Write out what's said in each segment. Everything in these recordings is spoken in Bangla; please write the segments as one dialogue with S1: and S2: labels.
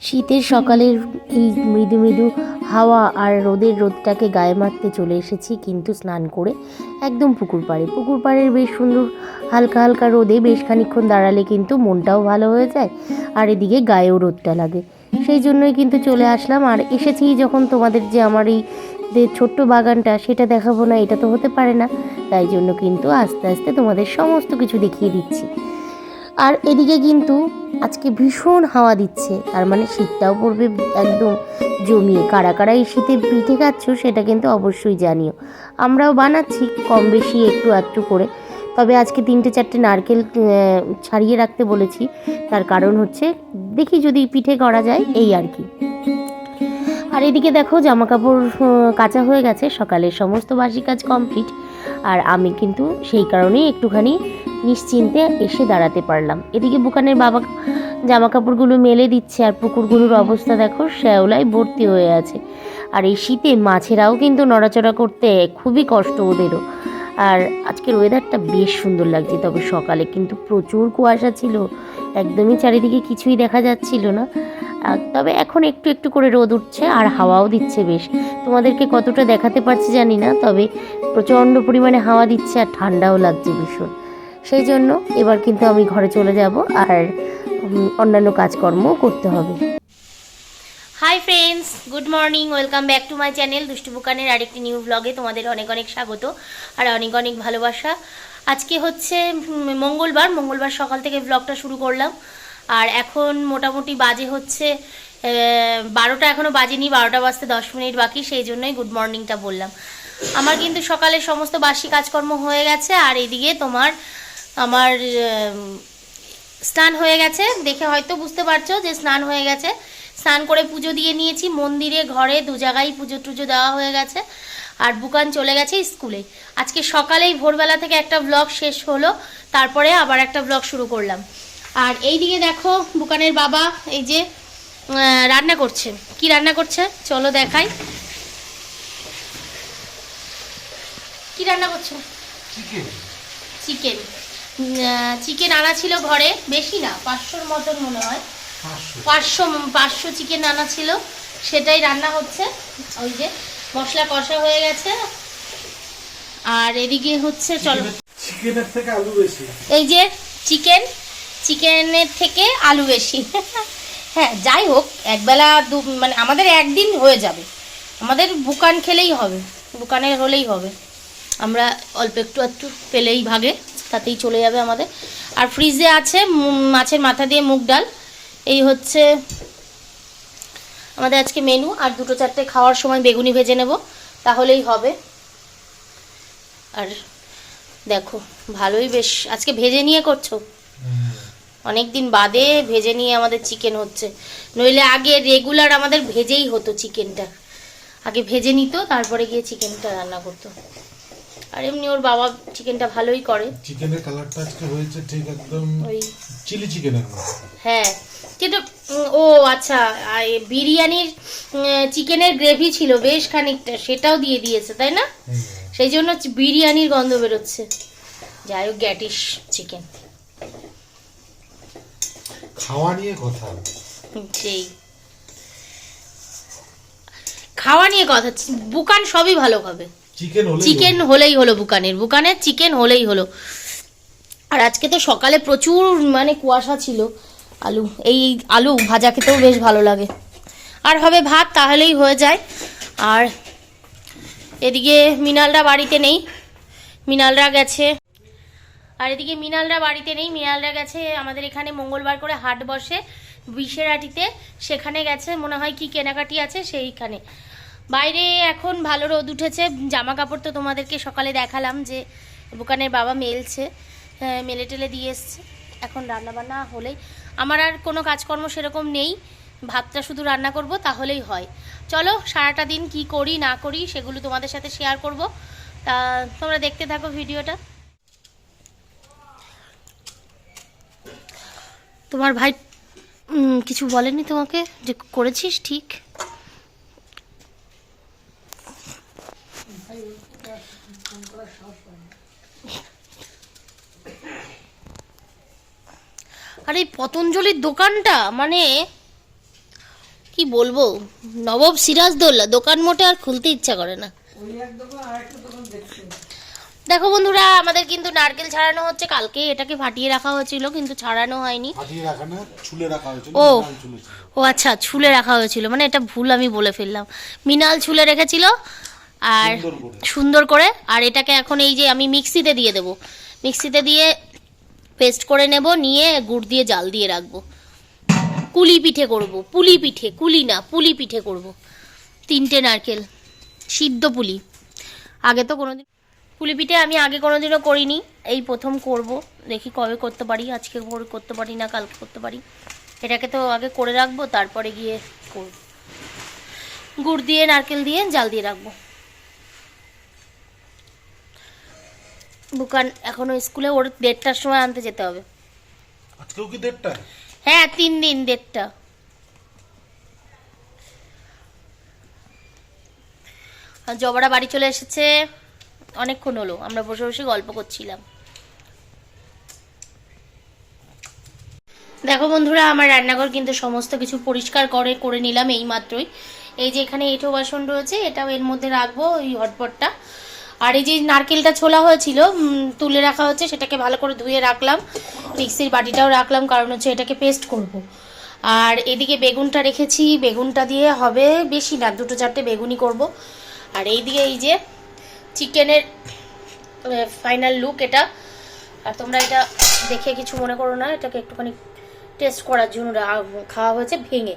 S1: শীতের সকালের এই মৃদু মৃদু হাওয়া আর রোদটাকে গায়ে মাখতে চলে এসেছি কিন্তু স্নান করে একদম পুকুর পাড়ের বেশ সুন্দর হালকা হালকা রোদে বেশ খানিকক্ষণ দাঁড়ালে কিন্তু মনটাও ভালো হয়ে যায় আর এদিকে গায়েও রোদটা লাগে। সেই জন্যই কিন্তু চলে আসলাম। আর এসেছি যখন তোমাদের যে আমার এই যে ছোট্ট বাগানটা সেটা দেখাবো না এটা তো হতে পারে না, তাই জন্য কিন্তু আস্তে আস্তে তোমাদের সমস্ত কিছু দেখিয়ে দিচ্ছি। আর এদিকে কিন্তু আজকে ভীষণ হাওয়া দিচ্ছে, তার মানে শীতটাও পড়বে একদম জমিয়ে। কারা কারা এই শীতে পিঠে খাচ্ছ সেটা কিন্তু অবশ্যই জানিও। আমরাও বানাচ্ছি কম বেশি একটু আধটু করে, তবে আজকে 3-4টে নারকেল ছাড়িয়ে রাখতে বলেছি। তার কারণ হচ্ছে দেখি যদি পিঠে করা যায় এই আর কি। আর এদিকে দেখো জামা কাপড় কাচা হয়ে গেছে, সকালের সমস্ত বাসি কাজ কমপ্লিট। আর আমি কিন্তু সেই কারণেই একটুখানি নিশ্চিন্তে এসে দাঁড়াতে পারলাম। এদিকে বুকানের বাবা জামা কাপড়গুলো মেলে দিচ্ছে আর পুকুরগুলোর অবস্থা দেখো শ্যাওলায় ভর্তি হয়ে আছে। আর এই শীতে মাছেরাও কিন্তু নড়াচড়া করতে খুবই কষ্ট ওদেরও। আর আজকের ওয়েদারটা বেশ সুন্দর লাগছে, তবে সকালে কিন্তু প্রচুর কুয়াশা ছিল, একদমই চারিদিকে কিছুই দেখা যাচ্ছিল না। তবে এখন একটু একটু করে রোদ উঠছে আর হাওয়াও দিচ্ছে বেশ। তোমাদেরকে কতটা দেখাতে পারছি জানি না, তবে প্রচণ্ড পরিমাণে হাওয়া দিচ্ছে আর ঠান্ডাও লাগছে ভীষণ। সেই জন্য এবার কিন্তু আমি ঘরে চলে যাব আর অন্যান্য কাজকর্ম করতে হবে। Hi friends, good morning, welcome back to my channel দুষ্টু বুকানের আরেকটি নিউ ব্লগে তোমাদের অনেক অনেক স্বাগত আর অনেক অনেক ভালোবাসা। আজকে হচ্ছে মঙ্গলবার সকাল থেকে ব্লগটা শুরু করলাম। আর এখন মোটামুটি বাজে হচ্ছে 12টা, এখনও বাজেনি, 12টা বাজতে 10 মিনিট বাকি, সেই জন্যই গুড মর্নিংটা বললাম। আমার কিন্তু সকালের সমস্ত বাসি কাজকর্ম হয়ে গেছে। আর এদিকে আমার স্নান হয়ে গেছে, দেখে হয়তো বুঝতে পারছো যে স্নান হয়ে গেছে। স্নান করে পুজো দিয়ে নিয়েছি, মন্দিরে ঘরে দু জায়গায় পুজো টুজো দেওয়া হয়ে গেছে। আর বুকান চলে গেছে স্কুলে। আজকে সকালেই ভোরবেলা থেকে একটা ব্লগ শেষ হলো, তারপরে আবার একটা ব্লগ শুরু করলাম। আর এই দিকে দেখো বুকানের বাবা এই যে রান্না করছে। কি রান্না করছে চলো দেখাই। কি রান্না করছে? চিকেন। চিকেন আনা ছিল ঘরে, বেশি না, 500-র মতন মনে হয়, 500 চিকেন আনা ছিল, সেটাই রান্না হচ্ছে। ওই যে মশলা কষা হয়ে গেছে। আর এদিকে হচ্ছে চলো
S2: চিকেনের থেকে আলু বেশি,
S1: এই যে চিকেনের থেকে আলু বেশি। হ্যাঁ যাই হোক, একবেলা মানে আমাদের একদিন হয়ে যাবে, আমাদের বুকান খেলেই হবে, বুকানের হলেই হবে। আমরা অল্প একটু পেলেই ভাগে, তাতেই চলে যাবে আমাদের। আর ফ্রিজে আছে মাছের মাথা দিয়ে মুগ ডাল, এই হচ্ছে আমাদের আজকে মেনু। আর 2-4টে খাওয়ার সময় বেগুনি ভেজে নেব, তাহলেই হবে। আর দেখো ভালোই বেশ আজকে ভেজে নিয়ে করছো, অনেক দিন বাদে ভেজে নিয়ে আমাদের চিকেন হচ্ছে। নইলে আগে রেগুলার আমাদের ভেজেই হতো চিকেনটা, আগে ভেজে নিত তারপরে গিয়ে চিকেনটা রান্না করতো। আর এমনি ওর বাবা চিকেনটা ভালোই করে।
S2: চিকেনের কালারটা আজকে হয়েছে ঠিক একদম
S1: ওই
S2: চিলি চিকেনের মতো।
S1: হ্যাঁ কিন্তু ও আচ্ছা, বিরিয়ানির চিকেনের গ্রেভি ছিল বেশ খানিকটা, সেটাও দিয়ে দিয়েছে তাই না, সেই জন্য বিরিয়ানির গন্ধ বেরোচ্ছে। যাই হোক গ্যাটিস চিকেন।
S2: খাওয়া নিয়ে কথা,
S1: সেই খাওয়া নিয়ে কথা, বুকান সবই ভালো খাবে। চিকেন হলেই হলো, বুকানের চিকেন হলেই হলো। আর আজকে তো সকালে প্রচুর মানে কুয়াশা ছিল। আলু ভাজা খেতেও বেশ ভালো লাগে। আর হবে ভাত, তাহলেই হয়ে যায়। আর এদিকে মিনালরা বাড়িতে নেই, মিনালরা গেছে আমাদের এখানে মঙ্গলবার করে হাট বসে বিশেরাটিতে, সেখানে গেছে মনে হয় কি কেনাকাটি আছে সেইখানে। বাইরে এখন ভালো রোদ উঠেছে, জামা কাপড় তো তোমাদেরকে সকালে দেখালাম যে বুকানের বাবা মেলছে, মেলে টেলে দিয়ে এসছে। এখন রান্নাবান্না হলেই, আমার আর কোনো কাজকর্ম সেরকম নেই, ভাতটা শুধু রান্না করব তাহলেই হয়। চলো সারাটা দিন কি করি না করি সেগুলো তোমাদের সাথে শেয়ার করব, তা তোমরা দেখতে থাকো ভিডিওটা। তোমার ভাই কিছু বলেনি তোমাকে যে করেছিস ঠিক? আর এই পতঞ্জলির দোকানটা মানে কি বলবো, নবাব সিরাজদৌল্লা দোকান মোটে আর খুলতে ইচ্ছা করে না। দেখো বন্ধুরা, আমাদের কিন্তু নারকেল ছাড়ানো হচ্ছে। কালকে এটাকে ফাটিয়ে রাখা হয়েছিল কিন্তু ছাড়ানো হয়নি।
S2: ফাটিয়ে রাখা না, ছুলে রাখা হয়েছিল।
S1: ও
S2: মিনাল ছুলে ছিল।
S1: ও আচ্ছা, ছুলে রাখা হয়েছিল, মানে এটা ভুল আমি বলে ফেললাম। মিনাল ছুলে রেখেছিল আর সুন্দর করে। আর এটাকে এখন এই যে আমি মিক্সিতে দিয়ে দেবো, মিক্সিতে দিয়ে পেস্ট করে নেব, নিয়ে গুড় দিয়ে জাল দিয়ে রাখবো। কুলি পিঠে করব, পুলি পিঠে, কুলি না পুলি পিঠে করব। 3টে নারকেল সিদ্ধ পুলি। আগে তো কোনোদিন পুলি পিঠে আমি আগে কোনোদিনও করিনি, এই প্রথম করব। দেখি কবে করতে পারি, আজকে করতে পারি না কালকে করতে পারি। এটাকে তো আগে করে রাখবো, তারপরে গিয়ে করব। গুড় দিয়ে নারকেল দিয়ে জাল দিয়ে রাখবো। বুকান এখনো স্কুলে, ওর 1:30টার সময় আনতে যেতে হবে।
S2: আজকেও কি 1:30?
S1: হ্যাঁ, 3 দিন 1:30। আর জবারা বাড়ি চলে এসেছে, অনেকক্ষণ হলো, আমরা বসে বসে গল্প করছিলাম। দেখো বন্ধুরা, আমার রান্নাঘর কিন্তু সমস্ত কিছু পরিষ্কার করে নিলাম এই মাত্রই। এই যে এখানে এঁঠো বাসন রয়েছে, এটাও এর মধ্যে রাখবো, ওই হটপটটা। আর এই যে নারকেলটা ছোলা হয়েছিল, তুলে রাখা হচ্ছে, সেটাকে ভালো করে ধুয়ে রাখলাম। মিক্সির বাটিটাও রাখলাম, কারণ হচ্ছে এটাকে পেস্ট করব। আর এদিকে বেগুনটা রেখেছি, বেগুনটা দিয়ে হবে বেশি না, 2-4টে বেগুনই করব। আর এইদিকে এই যে চিকেনের ফাইনাল লুক এটা। আর তোমরা এটা দেখে কিছু মনে করো না, এটাকে একটুখানি টেস্ট করার জন্য খাওয়া হয়েছে ভেঙে।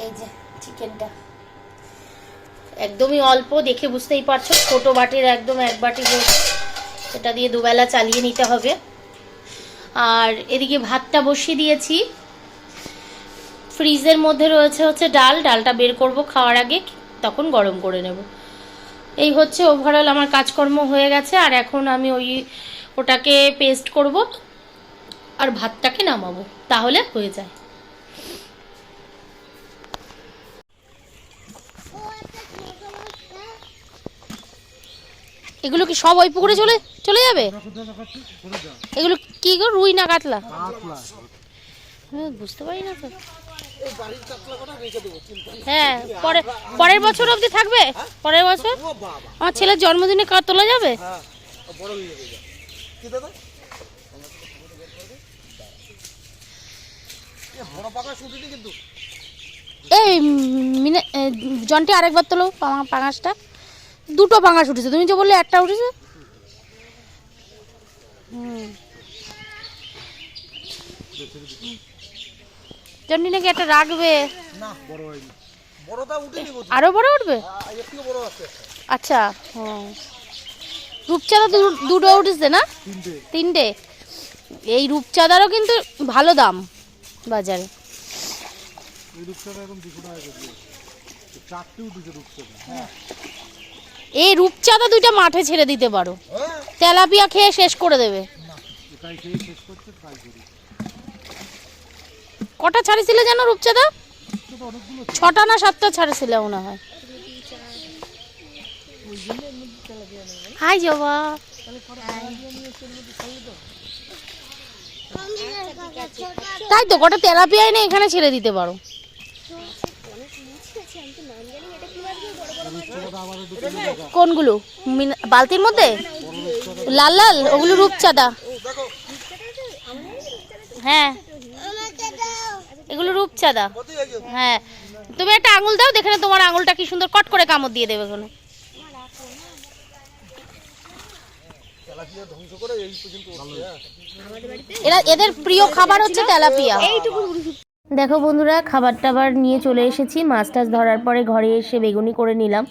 S1: এই যে চিকেনটা একদমই অল্প, দেখে বুঝতেই পারছো, ছোট বাটির একদম 1 বাটি। এটা দিয়ে দুবেলা চালিয়ে নিতে হবে। আর এদিকে ভাতটা বসিয়ে দিয়েছি। ফ্রিজের মধ্যে রয়েছে হচ্ছে ডালটা বের করব খাওয়ার আগে, তখন গরম করে নেব। এই হচ্ছে ওভারঅল আমার কাজকর্ম হয়ে গেছে। আর এখন আমি ওটাকে পেস্ট করব আর ভাতটাকে নামাবো, তাহলে হয়ে যায়। এগুলো কি সব ওই পুকুরে চলে যাবে? এগুলো কি গো, রুই না কাতলা? বুঝতে পারি না তো। হ্যাঁ, পরের বছর অবধি থাকবে। পরের বছর আমার ছেলের জন্মদিনে তোলা যাবে। এই জনটি আরেকবার তোলো পাঙাশটা। 2টো পাঙাশ উঠেছে, তুমি যে বললে একটা উঠেছে। জন্টি নাকি একটা রাখবে, আরো বড় উঠবে। আচ্ছা, রূপচাঁদা 2টো উঠেছে না? 3টে। এই রূপচাঁদারও কিন্তু ভালো দাম বাজারে। এই রূপচাঁদা 2টা মাঠে ছেড়ে দিতে পারো, তেলাপিয়া খেয়ে শেষ করে দেবে। কটা ছাড়িছিলে জানো রূপচাঁদা? 6টা না 7টা ছাড়িছিলে মনে হয়। হাই জবা। তাই তো, কটা তেলাপিয়া এনে এখানে ছেড়ে দিতে পারো। কোনগুলো? বালতির মধ্যে লাল লাল, ওগুলো রূপচাঁদা। হ্যাঁ, এগুলো রূপচাঁদা। হ্যাঁ, তুমি একটা আঙুল দাও, দেখে না তোমার আঙুলটা কি সুন্দর কট করে কামড় দিয়ে দেবে কোনো। এদের প্রিয় খাবার হচ্ছে তেলাপিয়া। দেখো বন্ধুরা, খাবার টাবার নিয়ে চলে এসেছি। মাছ টাছ ধরার পরে ঘরে এসে বেগুনি করে নিলাম।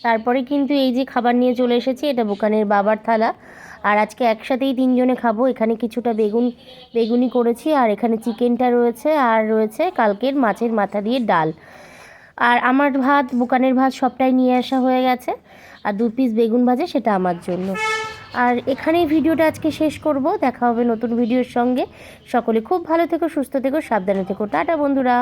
S1: তারপরে কিন্তু এই যে খাবার নিয়ে চলে এসেছি, এটা বুকানের বাবার থালা। আর আজকে একসাথেই 3জনে খাবো। এখানে কিছুটা বেগুনি করেছি, আর এখানে চিকেনটা রয়েছে, আর রয়েছে কালকের মাছের মাথা দিয়ে ডাল। আর আমার ভাত, বুকানের ভাত সবটাই নিয়ে আসা হয়ে গেছে। আর 2 পিস বেগুন ভাজে, সেটা আমার জন্য। আর এখানেই ভিডিওটা আজকে শেষ করব। দেখা হবে নতুন ভিডিওর সঙ্গে। সকলে খুব ভালো থেকো, সুস্থ থেকো, সাবধানে থেকো। টাটা বন্ধুরা।